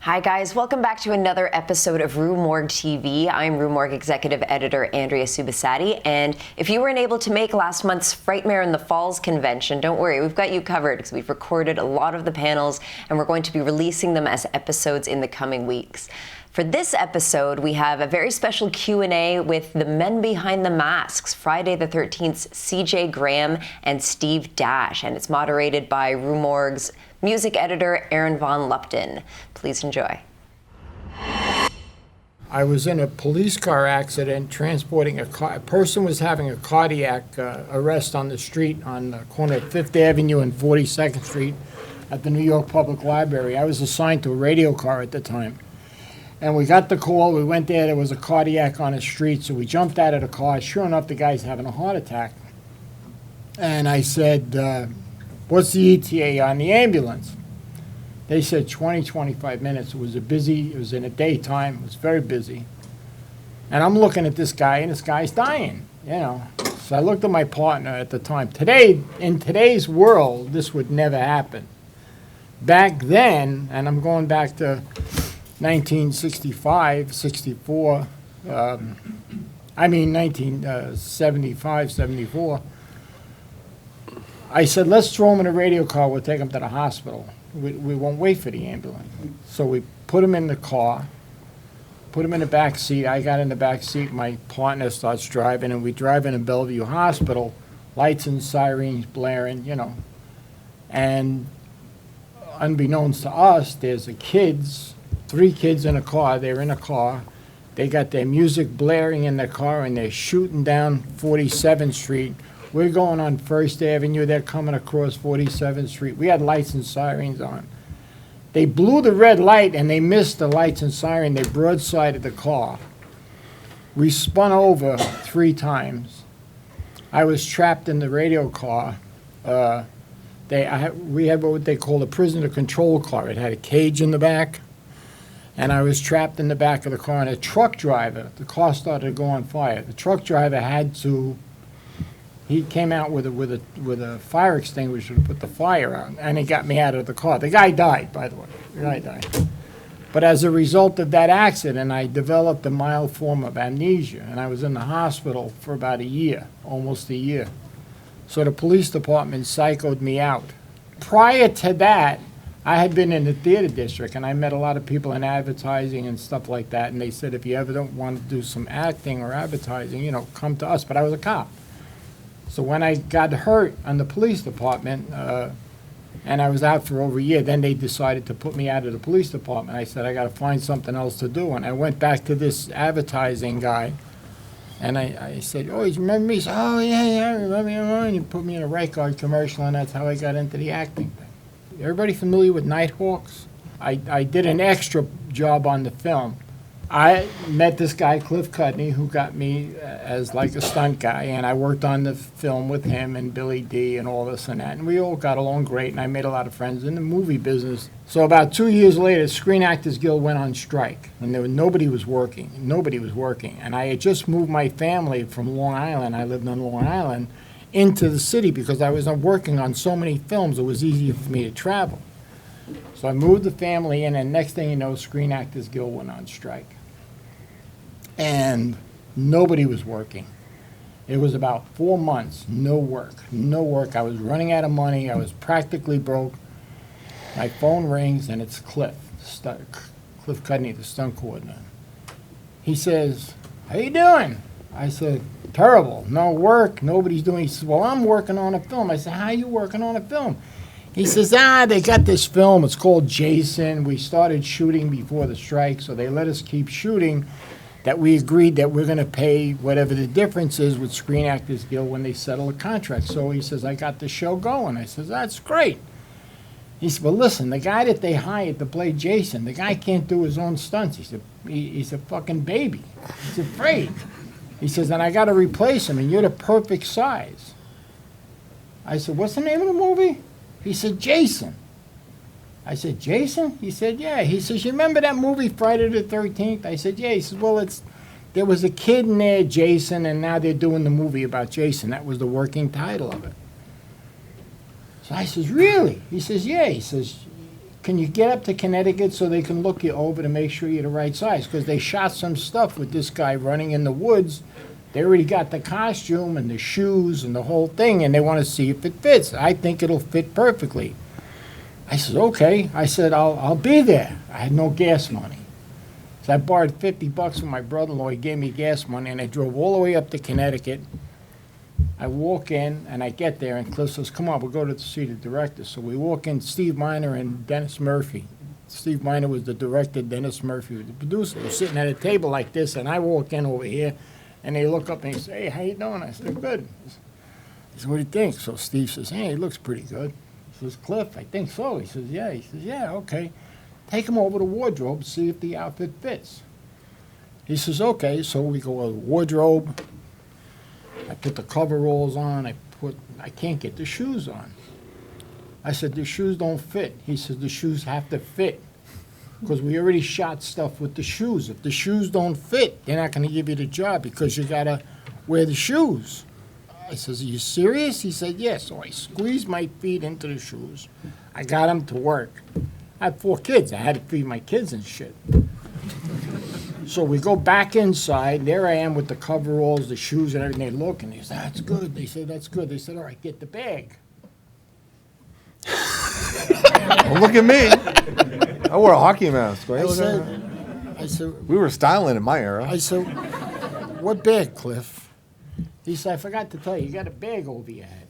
Hi guys, welcome back to another episode of RUE Morgue TV. I'm RUE Morgue Executive Editor Andrea Subasati, and if you weren't able to make last month's FRIGHTMARE in the Falls convention, don't worry, we've got you covered because we've recorded a lot of the panels and we're going to be releasing them as episodes in the coming weeks. For this episode, we have a very special Q&A with the men behind the masks, Friday the 13th's CJ Graham and Steve Dash, and it's moderated by RUE Morgue's music editor Aaron Von Lupton. Please enjoy. I was in a police car accident transporting a car. A person was having a cardiac arrest on the street on the corner of 5th Avenue and 42nd Street at the New York Public Library. I was assigned to a radio car at the time. And we got the call, we went there was a cardiac on the street, so we jumped out of the car. Sure enough, the guy's having a heart attack. And I said, what's the ETA on the ambulance? They said 20, 25 minutes. It was in the daytime, it was very busy. And I'm looking at this guy, and this guy's dying, you know. So I looked at my partner at the time. Today, in today's world, this would never happen. Back then, and I'm going back to 1965, 64, 1975, 74. I said, let's throw him in a radio car, we'll take him to the hospital. We won't wait for the ambulance. So we put him in the car, put him in the back seat. I got in the back seat, my partner starts driving, and we drive into Bellevue Hospital, lights and sirens blaring, you know. And unbeknownst to us, there's the kids, 3 kids in a car. They're in a car. They got their music blaring in their car, and they're shooting down 47th Street. We're going on 1st Avenue. They're coming across 47th Street. We had lights and sirens on. They blew the red light, and they missed the lights and siren. They broadsided the car. We spun over 3 times. I was trapped in the radio car. We had what they call a prisoner control car. It had a cage in the back. And I was trapped in the back of the car, and a truck driver, the car started to go on fire. The truck driver he came out with a fire extinguisher to put the fire out, and he got me out of the car. The guy died, by the way. The guy died. But as a result of that accident, I developed a mild form of amnesia, and I was in the hospital for about a year, almost a year. So the police department psychoed me out. Prior to that, I had been in the theater district, and I met a lot of people in advertising and stuff like that, and they said, if you ever don't want to do some acting or advertising, you know, come to us. But I was a cop. So when I got hurt on the police department, and I was out for over a year, then they decided to put me out of the police department. I said, I got to find something else to do. And I went back to this advertising guy, and I said, oh, you remember me? He said, oh, yeah, I remember you. And he put me in a right guard commercial, and that's how I got into the acting thing. Everybody familiar with Nighthawks? I did an extra job on the film. I met this guy, Cliff Cudney, who got me as like a stunt guy, and I worked on the film with him and Billy D and all this and that, and we all got along great, and I made a lot of friends in the movie business. So about 2 years later, Screen Actors Guild went on strike, and nobody was working, and I had just moved my family from Long Island, I lived on Long Island, into the city because I was working on so many films, it was easier for me to travel. So I moved the family in, and next thing you know, Screen Actors Guild went on strike. And nobody was working. It was about 4 months, no work. I was running out of money, I was practically broke. My phone rings, and it's Cliff Cudney, the stunt coordinator. He says, how you doing? I said, terrible, no work, nobody's doing. He says, well, I'm working on a film. I said, how are you working on a film? He says, they got this film, it's called Jason. We started shooting before the strike, so they let us keep shooting, that we agreed that we're going to pay whatever the difference is with Screen Actors Guild when they settle a contract. So he says, I got the show going. I says, that's great. He said, well, listen, the guy that they hired to play Jason, the guy can't do his own stunts. He said, he's a fucking baby. He's afraid. He says, and I got to replace him, and you're the perfect size. I said, what's the name of the movie? He said, Jason. I said, Jason? He said, yeah. He says, you remember that movie, Friday the 13th? I said, yeah. He says, well, there was a kid in there, Jason, and now they're doing the movie about Jason. That was the working title of it. So I says, really? He says, yeah. He says, can you get up to Connecticut so they can look you over to make sure you're the right size? Because they shot some stuff with this guy running in the woods. They already got the costume and the shoes and the whole thing, and they want to see if it fits. I think it'll fit perfectly. I said, okay. I said, I'll be there. I had no gas money. So I borrowed $50 from my brother-in-law. He gave me gas money, and I drove all the way up to Connecticut. I walk in, and I get there, and Cliff says, come on, we'll go to see the director. So we walk in, Steve Miner and Dennis Murphy. Steve Miner was the director, Dennis Murphy was the producer. We're sitting at a table like this, and I walk in over here, and they look up and they say, hey, how you doing? I said, good. He said, what do you think? So Steve says, hey, he looks pretty good. He says, Cliff, I think so. He says, yeah. He says, yeah, okay. Take him over to wardrobe, see if the outfit fits. He says, okay. So we go to the wardrobe. I put the coveralls on. I can't get the shoes on. I said, the shoes don't fit. He says, the shoes have to fit. Because we already shot stuff with the shoes. If the shoes don't fit, they're not going to give you the job because you got to wear the shoes. I says, are you serious? He said, yes. So I squeezed my feet into the shoes. I got them to work. I had 4 kids. I had to feed my kids and shit. So we go back inside. There I am with the coveralls, the shoes, and everything. They look, and they say, that's good. They said, that's good. They said, all right, get the bag. Well, look at me. I wore a hockey mask. Right? I said, we were styling in my era. I said, what bag, Cliff? He said, I forgot to tell you, you got a bag over your head.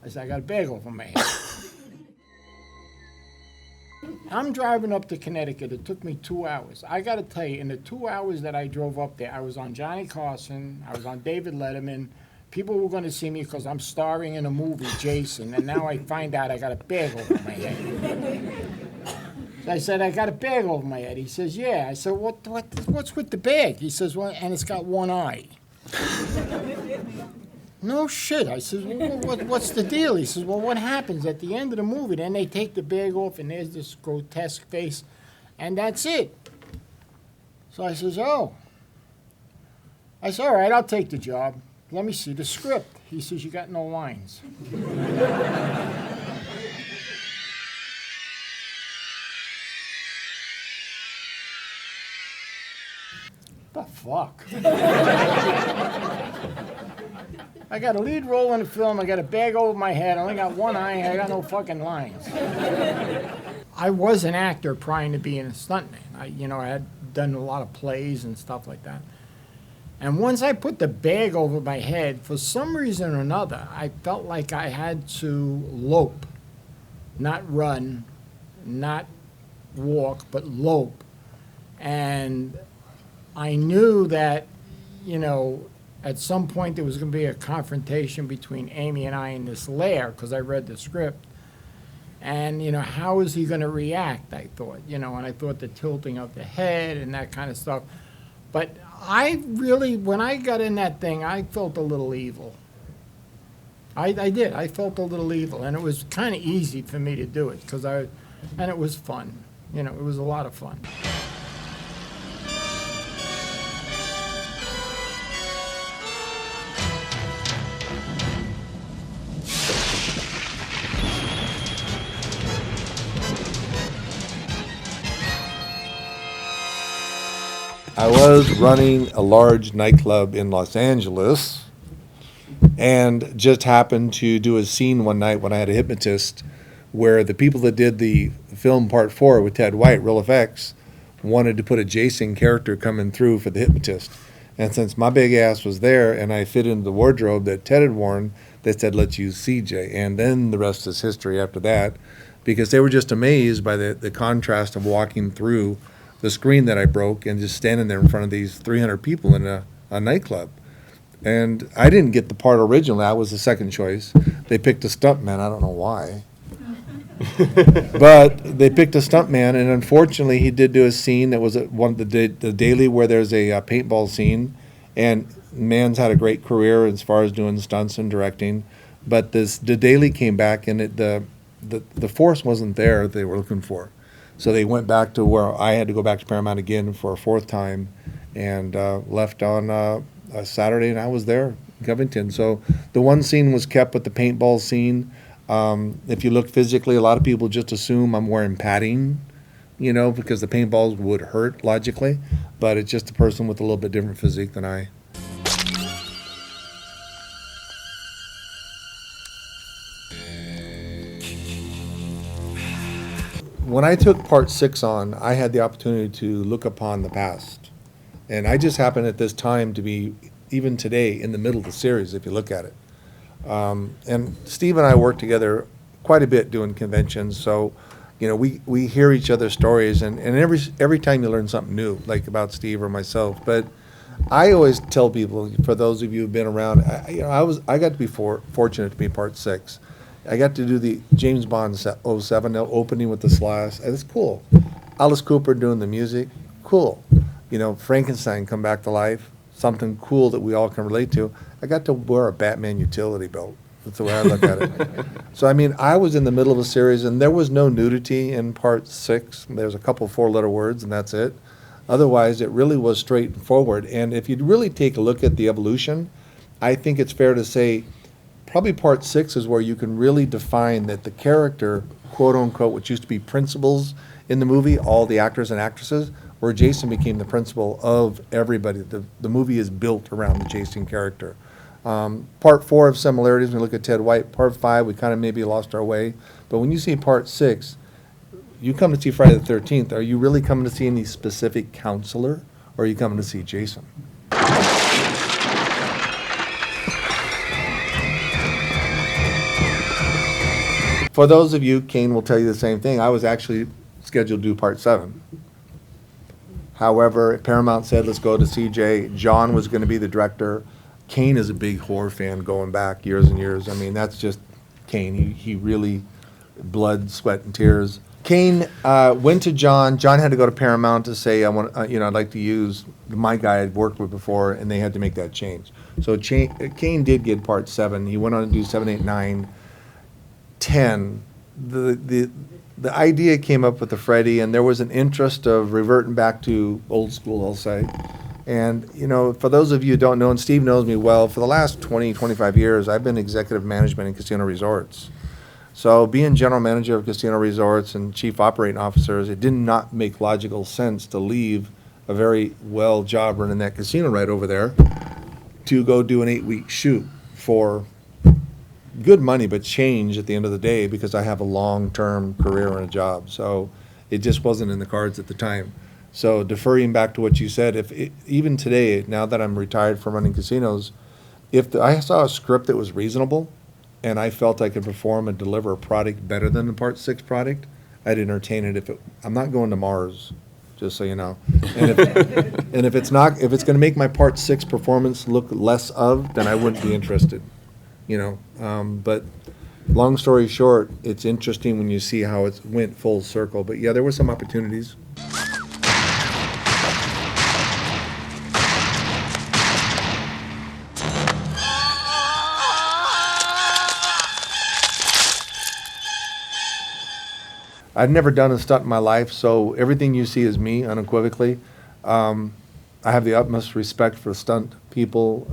I said, I got a bag over my head. I'm driving up to Connecticut. It took me 2 hours. I got to tell you, in the 2 hours that I drove up there, I was on Johnny Carson, I was on David Letterman. People were going to see me because I'm starring in a movie, Jason, and now I find out I got a bag over my head. So I said, I got a bag over my head. He says, yeah. I said, what's with the bag? He says, well, and it's got one eye. No shit. I said, well, what's the deal? He says, well, what happens at the end of the movie? Then they take the bag off, and there's this grotesque face, and that's it. So I says, oh. I said, all right, I'll take the job. Let me see the script. He says, you got no lines. The fuck? I got a lead role in the film. I got a bag over my head. I only got one eye. I got no fucking lines. I was an actor prior to being a stuntman. I had done a lot of plays and stuff like that. And once I put the bag over my head, for some reason or another, I felt like I had to lope, not run, not walk, but lope. And I knew that, at some point there was going to be a confrontation between Amy and I in this lair, because I read the script. And, how is he going to react, I thought, and I thought the tilting of the head and that kind of stuff. But I really, when I got in that thing, I felt a little evil. I did. I felt a little evil, and it was kind of easy for me to do it, and it was fun. It was a lot of fun. I was running a large nightclub in Los Angeles and just happened to do a scene one night when I had a hypnotist where the people that did the film Part 4 with Ted White, Real Effects, wanted to put a Jason character coming through for the hypnotist. And since my big ass was there and I fit into the wardrobe that Ted had worn, they said, let's use CJ. And then the rest is history after that, because they were just amazed by the contrast of walking through the screen that I broke and just standing there in front of these 300 people in a nightclub. And I didn't get the part originally. I was the second choice. They picked a stuntman. I don't know why. But they picked a stuntman, and unfortunately he did do a scene that was one of the daily where there's a paintball scene. And man's had a great career as far as doing stunts and directing. But the daily came back, and the force wasn't there that they were looking for. So they went back to where I had to go back to Paramount again for a 4th time, and left on a Saturday, and I was there in Covington. So the one scene was kept with the paintball scene. If you look physically, a lot of people just assume I'm wearing padding, because the paintballs would hurt logically, but it's just a person with a little bit different physique than I. When I took part 6 on, I had the opportunity to look upon the past. And I just happened at this time to be, even today, in the middle of the series, if you look at it. And Steve and I work together quite a bit doing conventions, so we hear each other's stories, and every time you learn something new, like about Steve or myself. But I always tell people, for those of you who've been around, I got to be fortunate to be part 6. I got to do the James Bond 07 opening with the slash. It's cool. Alice Cooper doing the music, cool. Frankenstein come back to life, something cool that we all can relate to. I got to wear a Batman utility belt. That's the way I look at it. So, I was in the middle of a series, and there was no nudity in part 6. There's a couple 4-letter words, and that's it. Otherwise, it really was straightforward. And if you really take a look at the evolution, I think it's fair to say probably part 6 is where you can really define that the character, quote unquote, which used to be principals in the movie, all the actors and actresses, where Jason became the principal of everybody. The movie is built around the Jason character. Part 4 of similarities, when we look at Ted White. Part 5, we kind of maybe lost our way. But when you see part 6, you come to see Friday the 13th, are you really coming to see any specific counselor, or are you coming to see Jason? For those of you, Kane will tell you the same thing. I was actually scheduled to do part 7. However, Paramount said, let's go to CJ. John was going to be the director. Kane is a big horror fan going back years and years. That's just Kane. He really, blood, sweat, and tears. Kane went to John. John had to go to Paramount to say, I'd like to use my guy I'd worked with before, and they had to make that change. So Kane did get part 7. He went on to do 7, 8, 9, 10. The idea came up with the Freddy, and there was an interest of reverting back to old school, I'll say. And, for those of you who don't know, and Steve knows me well, for the last 20, 25 years, I've been executive management in casino resorts. So being general manager of casino resorts and chief operating officers, it did not make logical sense to leave a very well job running that casino right over there to go do an 8-week shoot for good money, but change at the end of the day, because I have a long-term career and a job. So it just wasn't in the cards at the time. So deferring back to what you said, even today, now that I'm retired from running casinos, if I saw a script that was reasonable and I felt I could perform and deliver a product better than the part 6 product, I'd entertain it. I'm not going to Mars, just so you know. And if it's going to make my part 6 performance look less of, then I wouldn't be interested. But long story short, it's interesting when you see how it went full circle. But yeah, there were some opportunities. I've never done a stunt in my life, so everything you see is me, unequivocally. I have the utmost respect for stunt people,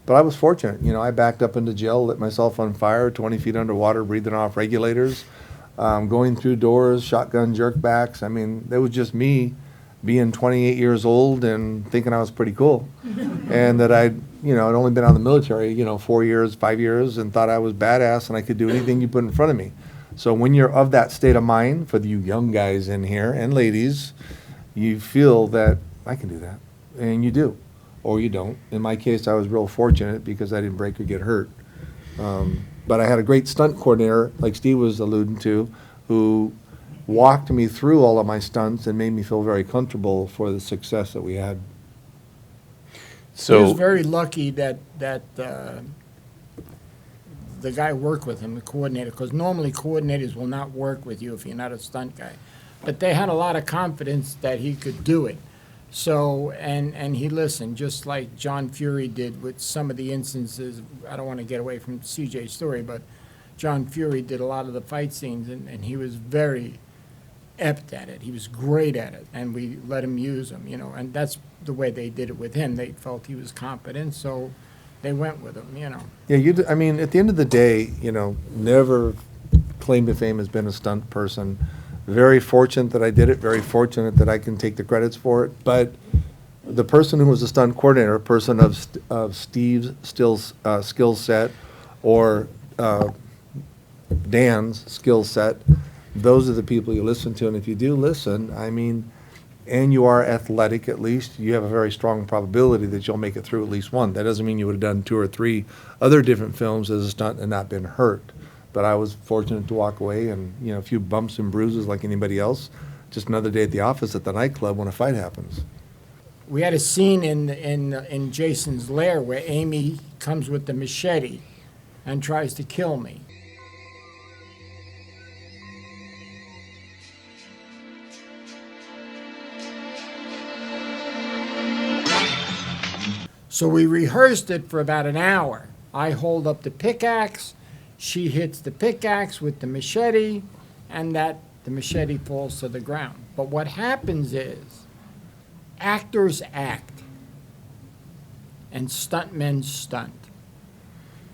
but I was fortunate. I backed up into jail, lit myself on fire, 20 feet underwater, breathing off regulators, going through doors, shotgun jerkbacks. It was just me being 28 years old and thinking I was pretty cool. And that I'd only been out of the military, 4 years, 5 years, and thought I was badass and I could do anything you put in front of me. So when you're of that state of mind, for you young guys in here and ladies, you feel that I can do that, and you do, or you don't. In my case, I was real fortunate because I didn't break or get hurt. But I had a great stunt coordinator, like Steve was alluding to, who walked me through all of my stunts and made me feel very comfortable for the success that we had. He was very lucky that the guy worked with him, the coordinator, because normally coordinators will not work with you if you're not a stunt guy. But they had a lot of confidence that he could do it. So, and he listened, just like John Fury did with some of the instances. I don't want to get away from CJ's story, but John Fury did a lot of the fight scenes, and he was very apt at it. He was great at it, and we let him use him, and that's the way they did it with him. They felt he was competent, so they went with him, you know. Yeah, I mean, at the end of the day, never claim to fame has been a stunt person. Very fortunate that I did it, very fortunate that I can take the credits for it. But the person who was a stunt coordinator, a person of Steve's skill set or Dan's skill set, those are the people you listen to. And if you do listen, I mean, and you are athletic at least, you have a very strong probability that you'll make it through at least one. That doesn't mean you would have done 2 or 3 other different films as a stunt and not been hurt. But I was fortunate to walk away and, a few bumps and bruises like anybody else. Just another day at the office at the nightclub when a fight happens. We had a scene in Jason's lair where Amy comes with the machete and tries to kill me. So we rehearsed it for about an hour. I hold up the pickaxe, she hits the pickaxe with the machete, and the machete falls to the ground. But what happens is, actors act, and stuntmen stunt.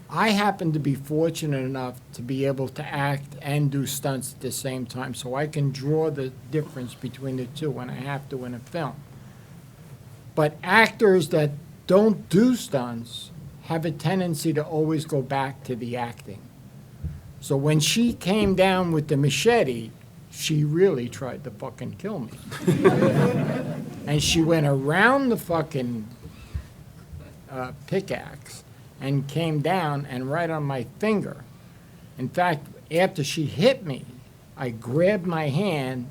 I happen to be fortunate enough to be able to act and do stunts at the same time, so I can draw the difference between the two when I have to in a film. But actors that don't do stunts have a tendency to always go back to the acting. So when she came down with the machete, she really tried to fucking kill me. And she went around the fucking pickaxe and came down and right on my finger. In fact, after she hit me, I grabbed my hand,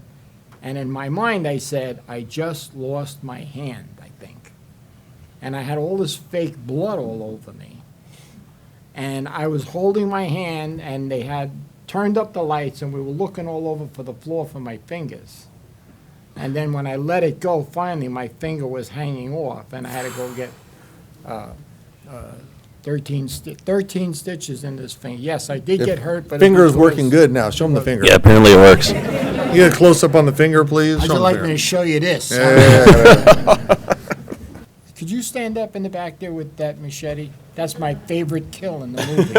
and in my mind I said, I just lost my hand, I think. And I had all this fake blood all over me. And I was holding my hand, and they had turned up the lights, and we were looking all over for the floor for my fingers. And then when I let it go, finally, my finger was hanging off, and I had to go get 13 stitches in this finger. Yes, I did get hurt, but Finger is working good now. Show them the finger. Yeah, apparently it works. You get a close-up on the finger, please? How'd Show you 'em like the me to finger. show you this? Yeah. Could you stand up in the back there with that machete? That's my favorite kill in the movie.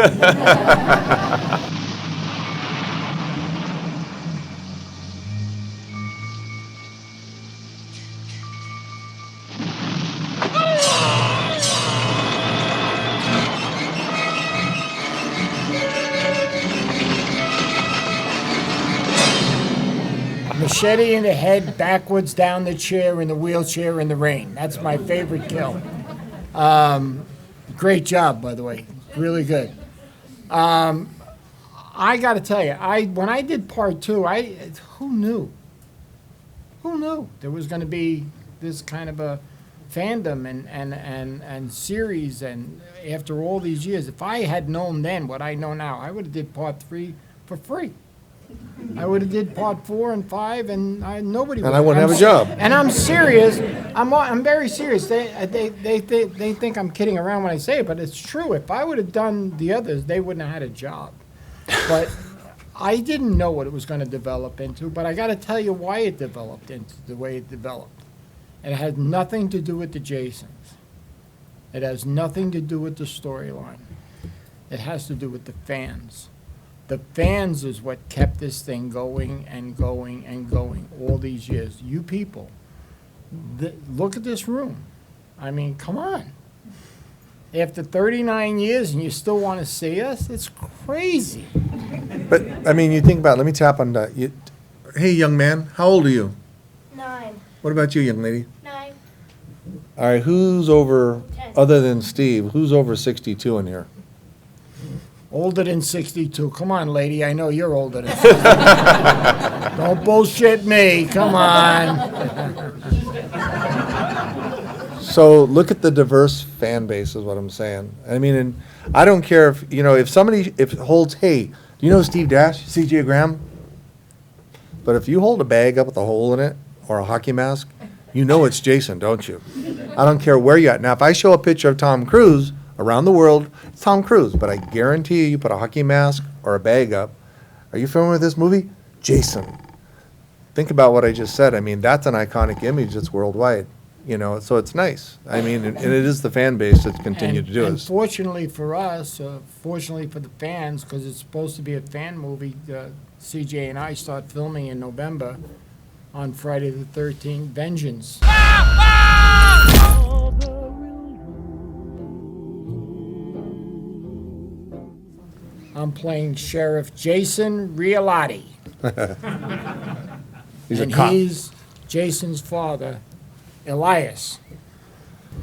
Machete in the head, backwards down the chair, in the wheelchair, in the rain. That's my favorite kill. Great job, by the way. Really good. I got to tell you, when I did part 2, who knew? Who knew there was going to be this kind of a fandom and series? And after all these years, if I had known then what I know now, I would have did part 3 for free. I would have did part 4 and 5, and nobody would. And I wouldn't have a job. And I'm serious. I'm very serious. They think I'm kidding around when I say it, but it's true. If I would have done the others, they wouldn't have had a job. But I didn't know what it was going to develop into. But I got to tell you why it developed into the way it developed. It had nothing to do with the Jasons. It has nothing to do with the storyline. It has to do with the fans. The fans is what kept this thing going and going and going all these years. You people, look at this room. I mean, come on. After 39 years and you still want to see us? It's crazy. But, I mean, you think about it. Let me tap on that. Hey, young man, how old are you? 9. What about you, young lady? 9. All right, who's over, 10. other than Steve, who's over 62 in here? Older than 62. Come on, lady. I know you're older than 62. Don't bullshit me. Come on. So look at the diverse fan base is what I'm saying. I mean, and I don't care if somebody holds, hey, do you know Steve Dash, CJ Graham? But if you hold a bag up with a hole in it or a hockey mask, you know it's Jason, don't you? I don't care where you're at. Now, if I show a picture of Tom Cruise around the world, it's Tom Cruise, but I guarantee you put a hockey mask or a bag up. Are you familiar with this movie? Jason. Think about what I just said. I mean, that's an iconic image that's worldwide. you know, so it's nice. I mean, and it is the fan base that's continued to do And it. fortunately for us, fortunately for the fans, because it's supposed to be a fan movie, CJ and I start filming in November on Friday the 13th, Vengeance. I'm playing Sheriff Jason Rialotti. He's a And cop. he's Jason's father, Elias.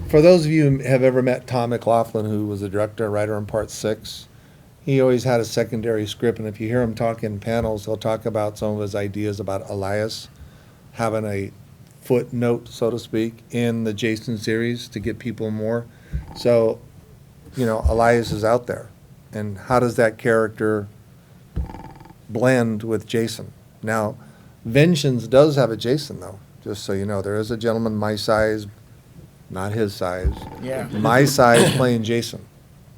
For those of you who have ever met Tom McLaughlin, who was the director and writer on Part 6, he always had a secondary script, and if you hear him talk in panels, he'll talk about some of his ideas about Elias having a footnote, so to speak, in the Jason series to get people more. So, you know, Elias is out there. And how does that character blend with Jason? Now, Vengeance does have a Jason, though, just so you know. There is a gentleman my size, not his size, Yeah, my size playing Jason.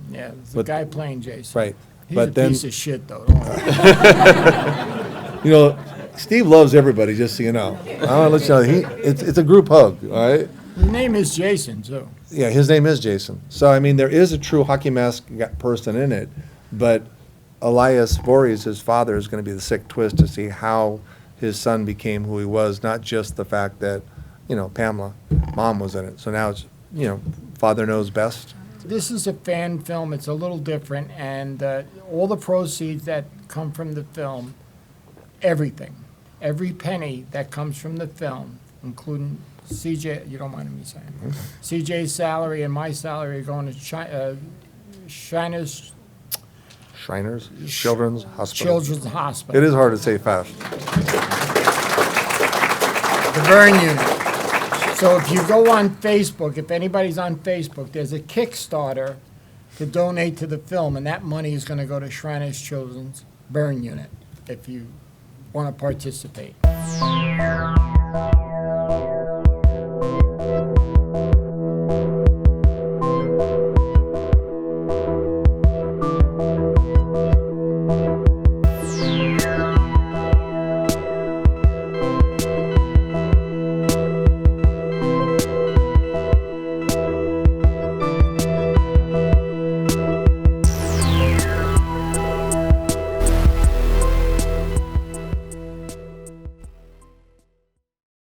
yeah, there's a But- guy playing Jason. Right. He's But a then, piece of shit, though. Don't worry. you know, Steve loves everybody, just so you know. I want to let you know, it's a group hug, all right? His name is Jason, too. Yeah, his name is Jason. So, I mean, there is a true hockey mask person in it, but Elias Voorhees, his father, is going to be the sick twist to see how his son became who he was, not just the fact that, you know, Pamela, mom, was in it. So now it's, you know, father knows best. This is a fan film. It's a little different, and all the proceeds that come from the film, everything, every penny that comes from the film, including CJ, you don't mind me saying, CJ's salary and my salary are going to Shriners Children's Hospital. Children's Hospital. It is hard to say fast. The burn unit. So if you go on Facebook, if anybody's on Facebook, there's a Kickstarter to donate to the film, and that money is going to go to Shriners Children's Burn Unit if you want to participate.